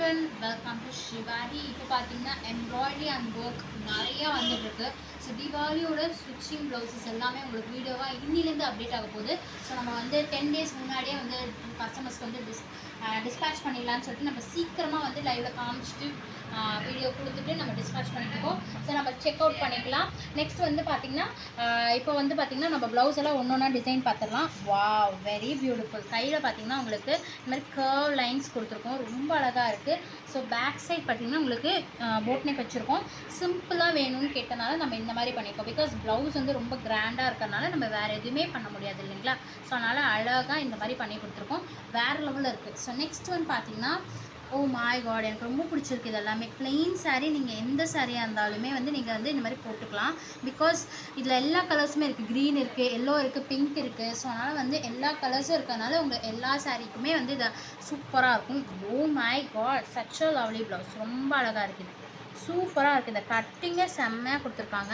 everyone, welcome to Shivari. இப்போ பார்த்தீங்கன்னா embroidery and work நிறையா வந்துட்டு இருக்கு. ஸோ தீபாவளியோட ஸ்டிச்சிங் ப்ளவுசஸ் எல்லாமே உங்களுக்கு வீடியோவாக இன்னிலேருந்து அப்டேட் ஆக போகுது. ஸோ நம்ம வந்து 10 days முன்னாடியே வந்து கஸ்டமர்ஸ்க்கு வந்து டிஸ்பேச் பண்ணிடலான்னு சொல்லிட்டு நம்ம சீக்கிரமாக வந்து லைவில் காமிச்சிட்டு வீடியோ கொடுத்துட்டு நம்ம டிஸ்பேச் பண்ணிட்டுருக்கோம். ஸோ நம்ம செக் அவுட் பண்ணிக்கலாம். நெக்ஸ்ட் வந்து பார்த்திங்கன்னா இப்போ வந்து பார்த்திங்கன்னா நம்ம ப்ளவுஸ் எல்லாம் ஒன்று ஒன்றா டிசைன் பார்த்துடலாம். Wow, very beautiful. கையில் பார்த்திங்கன்னா உங்களுக்கு இந்த மாதிரி கர்வ் லைன்ஸ் கொடுத்துருக்கோம், ரொம்ப அழகாக இருக்குது. ஸோ பேக் சைட் பார்த்திங்கன்னா உங்களுக்கு போட் நெக் வச்சுருக்கோம். சிம்பிளாக வேணும்னு கேட்டனால நம்ம இந்த மாதிரி பண்ணியிருக்கோம். பிகாஸ் ப்ளவுஸ் வந்து ரொம்ப கிராண்டாக இருக்கிறனால நம்ம வேறு எதுவுமே பண்ண முடியாது இல்லைங்களா. ஸோ அதனால் அழகாக இந்த மாதிரி பண்ணி கொடுத்துருக்கோம். வேறு லெவலில் இருக்குது. ஸோ நெக்ஸ்ட் வந்து பார்த்திங்கன்னா ஓ மை காட், எனக்கு ரொம்ப பிடிச்சிருக்கு. இது எல்லாமே பிளெயின் சாரீ. நீங்கள் எந்த சாரியாக இருந்தாலுமே வந்து நீங்கள் வந்து இந்த மாதிரி போட்டுக்கலாம். பிகாஸ் இதில் எல்லா கலர்ஸுமே இருக்குது. க்ரீன் இருக்குது, எல்லோ இருக்குது, பிங்க் இருக்குது. ஸோ அதனால் வந்து எல்லா கலர்ஸும் இருக்கிறதுனால உங்கள் எல்லா சாரீக்குமே வந்து இதை சூப்பராக இருக்கும். Oh my god, such a lovely blouse. ரொம்ப அழகாக இருக்குது, சூப்பராக இருக்குது. இந்த கட்டிங்கே செம்மையாக கொடுத்துருக்காங்க.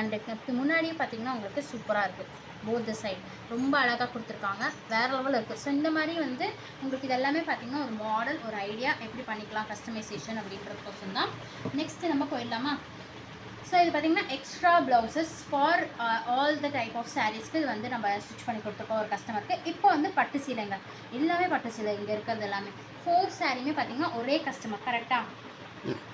அண்டு முன்னாடியே பார்த்திங்கன்னா உங்களுக்கு சூப்பராக இருக்குது. போத் த சைட் ரொம்ப அழகாக கொடுத்துருக்காங்க, வேறு லெவலில் இருக்குது. ஸோ இந்த மாதிரி வந்து உங்களுக்கு இது எல்லாமே பார்த்திங்கன்னா ஒரு மாடல், ஒரு ஐடியா எப்படி பண்ணிக்கலாம் கஸ்டமைசேஷன் அப்படின்றதுக்கோசம் தான். நெக்ஸ்ட்டு நம்ம போயிடலாமா. ஸோ இது பார்த்திங்கன்னா extra blouses for all the type of சாரீஸ்க்கு இது வந்து நம்ம ஸ்டிச் பண்ணி கொடுத்துருக்கோம் ஒரு கஸ்டமருக்கு. இப்போ வந்து பட்டு சீலைங்க, எல்லாமே பட்டு சீலை இங்கே இருக்கிறது எல்லாமே 4 சாரியுமே பார்த்திங்கன்னா ஒரே கஸ்டமர். கரெக்டாக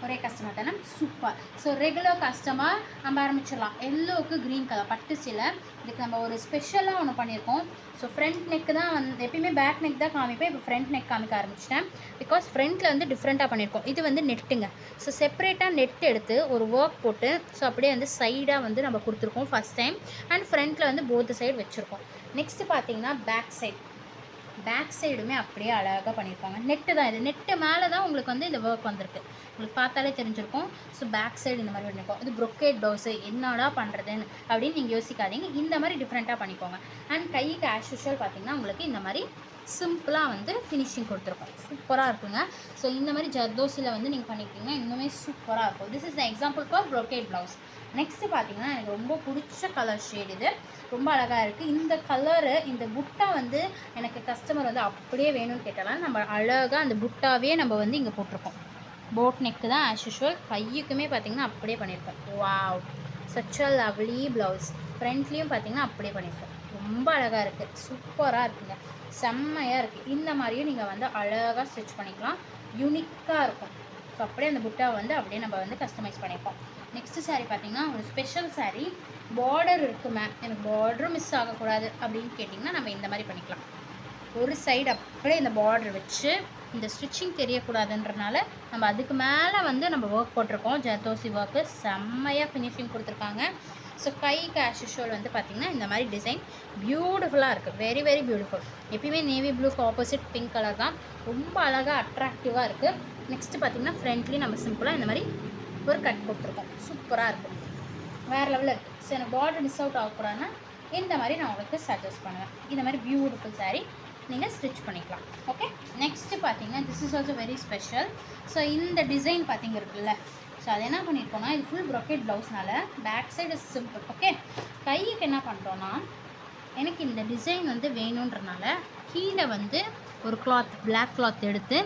ஒரே கஸ்டமர் தானே, சூப்பர். ஸோ ரெகுலர் கஸ்டமர் நம்ம ஆரம்பிச்சிடலாம். எல்லோவுக்கு க்ரீன் கலர் பட்டு சீலை. இதுக்கு நம்ம ஒரு ஸ்பெஷலாக ஒன்று பண்ணியிருக்கோம். ஸோ ஃப்ரண்ட் நெக்கு தான் வந்து எப்பயுமே பேக் நெக் தான் காமிப்பேன், இப்போ ஃப்ரண்ட் நெக் காமிக்க ஆரம்பிச்சிட்டேன். பிகாஸ் ஃப்ரண்ட்டில் வந்து டிஃப்ரெண்ட்டாக பண்ணியிருக்கோம். இது வந்து நெட்டுங்க. ஸோ செப்பரேட்டாக நெட் எடுத்து ஒரு ஒர்க் போட்டு ஸோ அப்படியே வந்து சைடாக வந்து நம்ம கொடுத்துருக்கோம் ஃபஸ்ட் டைம். அண்ட் ஃப்ரண்ட்டில் வந்து போத் சைடு வச்சுருக்கோம். நெக்ஸ்ட்டு பார்த்தீங்கன்னா பேக் சைடுமே அப்படியே அழகாக பண்ணியிருப்பாங்க. நெட்டு தான், இது நெட்டு மேலே தான் உங்களுக்கு வந்து இந்த ஒர்க் வந்திருக்கு. உங்களுக்கு பார்த்தாலே தெரிஞ்சிருக்கும். ஸோ பேக் சைடு இந்த மாதிரி பண்ணியிருக்கோம். இது ப்ரொக்கேட் ப்ளவுஸு, என்னடா பண்ணுறதுன்னு அப்படின்னு நீங்கள் யோசிக்காதீங்க. இந்த மாதிரி டிஃப்ரெண்ட்டாக பண்ணிக்கோங்க. அண்ட் கைக்கு ஆஸ் யூஷுவல் பார்த்திங்கன்னா உங்களுக்கு இந்த மாதிரி சிம்பிளாக வந்து ஃபினிஷிங் கொடுத்துருக்கோம். சூப்பராக இருக்குங்க. ஸோ இந்த மாதிரி ஜர்தோசியில் வந்து நீங்கள் பண்ணிக்கிட்டிங்கன்னா இன்னுமே சூப்பராக இருக்கும். This is the example for brocade blouse. Next பார்த்திங்கன்னா எனக்கு ரொம்ப பிடிச்ச கலர் ஷேட். இது ரொம்ப அழகாக இருக்குது. இந்த கலரு, இந்த புட்டா வந்து எனக்கு கஸ்டமர் வந்து அப்படியே வேணும்னு கேட்டாலும் நம்ம அழகாக அந்த புட்டாவே நம்ம வந்து இங்கே போட்டிருக்கோம். போட் நெக்கு தான் ஆஸ் யூஷுவல். கையுக்குமே பார்த்திங்கன்னா அப்படியே பண்ணியிருக்கோம். Wow, such a lovely blouse. ஃப்ரண்ட்லேயும் பார்த்திங்கன்னா அப்படியே பண்ணியிருக்கோம். ரொம்ப அழகாக இருக்குது, சூப்பராக இருக்குங்க, செம்மையாக இருக்குது. இந்த மாதிரியும் நீங்கள் வந்து அழகாக ஸ்டிச் பண்ணிக்கலாம், யூனிக்காக இருக்கும். ஸோ அப்படியே அந்த புட்டாவை வந்து அப்படியே நம்ம வந்து கஸ்டமைஸ் பண்ணியிருக்கோம். நெக்ஸ்ட்டு சாரீ பார்த்திங்கன்னா ஒரு ஸ்பெஷல் சாரீ. பார்டர் இருக்குது மேம், எனக்கு பார்டரும் மிஸ் ஆகக்கூடாது அப்படின்னு கேட்டிங்கன்னா நம்ம இந்த மாதிரி பண்ணிக்கலாம். ஒரு சைடு அப்படியே இந்த பார்டர் வச்சு இந்த ஸ்டிச்சிங் தெரியக்கூடாதுன்றனால நம்ம அதுக்கு மேலே வந்து நம்ம ஒர்க் போட்டிருக்கோம். ஜர்தோசி ஒர்க்கு செம்மையாக ஃபினிஷிங் கொடுத்துருக்காங்க. ஸோ கைக்கு ஆஸ் யூஷுவல் வந்து பார்த்திங்கன்னா இந்த மாதிரி டிசைன் பியூட்டிஃபுல்லாக இருக்குது, வெரி வெரி பியூட்டிஃபுல். எப்பயுமே நேவி ப்ளூக்கு ஆப்போசிட் பிங்க் கலர் தான், ரொம்ப அழகாக அட்ராக்டிவாக இருக்குது. நெக்ஸ்ட்டு பார்த்திங்கன்னா ஃப்ரண்ட்லேயும் நம்ம சிம்பிளாக இந்த மாதிரி ஒரு கட் கொடுத்துருக்கோம். சூப்பராக இருக்குது, வேறு லெவலில் இருக்குது. ஸோ எனக்கு பார்டர் மிஸ் அவுட் ஆகக்கூடாதுன்னா இந்த மாதிரி நான் உங்களுக்கு சஜஸ்ட் பண்ணுவேன். இந்த மாதிரி பியூட்டிஃபுல் சாரீ நீங்கள் ஸ்டிச் பண்ணிக்கலாம். ஓகே, நெக்ஸ்ட்டு பார்த்தீங்கன்னா this is also very special. So இந்த டிசைன் பார்த்திங்க இருக்குல்ல, ஸோ அது என்ன பண்ணியிருக்கோன்னா இது ஃபுல் ப்ரொக்கேட் ப்ளவுஸ்னால பேக் சைடு சிம்பிள். ஓகே, கைக்கு என்ன பண்ணுறோன்னா எனக்கு இந்த டிசைன் வந்து வேணுன்றனால கீழே வந்து ஒரு கிளாத், பிளாக் கிளாத் எடுத்து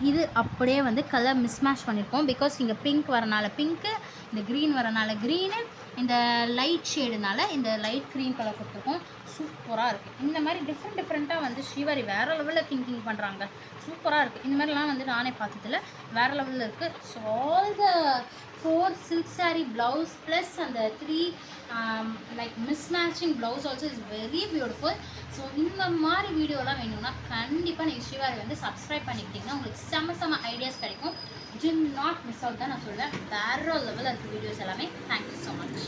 இது அப்படியே வந்து கலர் மிஸ்மேட்ச் பண்ணியிருக்கோம். பிகாஸ் இங்கே பிங்க் வரனால பிங்க்கு, இந்த க்ரீன் வரனால க்ரீனு, இந்த லைட் ஷேடுனால இந்த லைட் க்ரீன் கலர் கொடுத்துருக்கோம். சூப்பராக இருக்குது. இந்த மாதிரி டிஃப்ரெண்ட்டாக வந்து ஸ்ரீவாரி வேறு லெவலில் திங்கிங் பண்ணுறாங்க. சூப்பராக இருக்குது. இந்த மாதிரிலாம் வந்து நானே பார்த்ததில்ல, வேறு லெவலில் இருக்குது. So all the 4 silk sari blouse plus அந்த 3 like mismatching blouse also is very beautiful. So இந்த மாதிரி வீடியோலாம் வேணும்னா கண்டிப்பாக நீங்கள் ஸ்ரீவாரி வந்து சப்ஸ்கிரைப் பண்ணிக்கிட்டிங்கன்னா உங்களுக்கு செம்ம ஐடியாஸ் கிடைக்கும். டிட் நாட் மிஸ் அவுட் தான் நான் சொல்லுவேன். வேறு லெவலில் இருக்குது வீடியோஸ் எல்லாமே. Thank you so much.